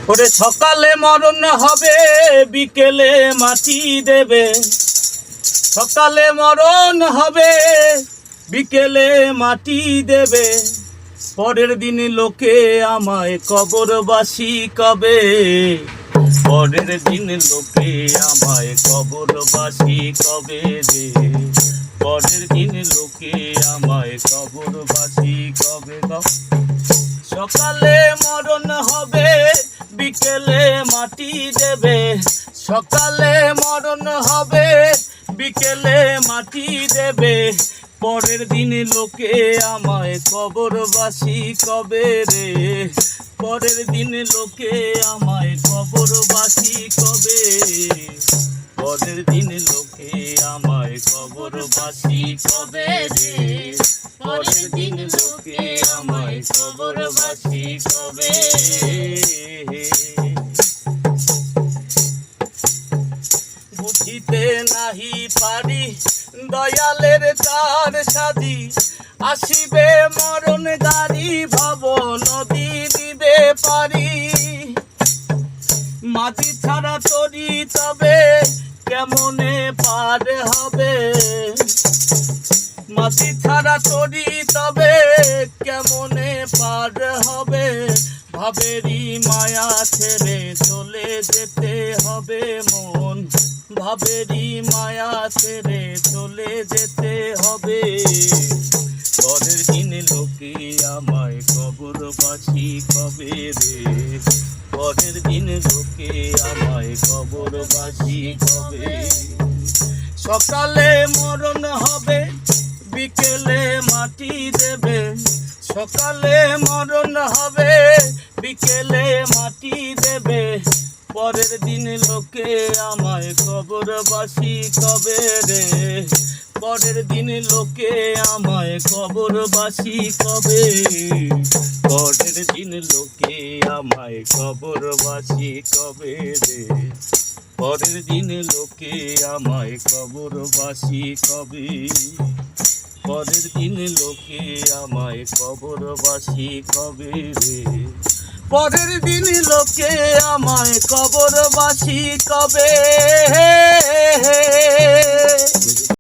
ওরে সকালে মরণ হবে, বিকেলে মাটি দেবে। সকালে মরণ হবে, বিকেলে মাটি দেবে। পরের দিন লোকে আমায় কবরবাসী কবে। পরের দিন লোকে আমায় কবরবাসী কবে রে। পরের দিন লোকে আমায় কবরবাসী কবে। সকালে মরণ হবে, বিকেলে মাটি দেবে। সকালে মরণ হবে, বিকেলে মাটি দেবে। পরের দিন লোকে আমায় কবরবাসী কবে রে। পরের দিন লোকে আমায় কবরবাসী কবে। পরের দিন লোকে আমায় কবরবাসী কবে রে। পরের দিন লোকে আমায় কবরবাসী কবে। বুঝিতে নাহি পারি দয়ালের তার সাধি। আসিবে মরণ গাড়ি, ভব নদী দিবে পারি। মাটি ছাড়া তরি তবে কেমনে পার হবে। মাটি ছাড়া তরি তবে কেমনে পার হবে। ভাবেরই মায়া ছেড়ে চলে যেতে হবে মন। ভাবেরই মায়া ছেড়ে চলে যেতে হবে। পরের দিন লোকে আমায় কবরবাসী কবে রে। পরের দিন লোকে আমায় কবরবাসী কবে। সকালে মরণ হবে, বিকেলে মাটি দেবে। সকালে মরণ হবে, বিকেলে মাটি দেবে। পরের দিন লোকে আমায় কবরবাসী কবে রে। পরের দিন লোকে আমায় কবরবাসী কবে। পরের দিন লোকে আমায় কবরবাসী কবে রে। পরের দিন লোকে আমায় কবরবাসী কবে। পরের দিন লোকে আমায় কবরবাসী কবে রে। পরের দিন লোকে আমায় কবরবাসী কবে।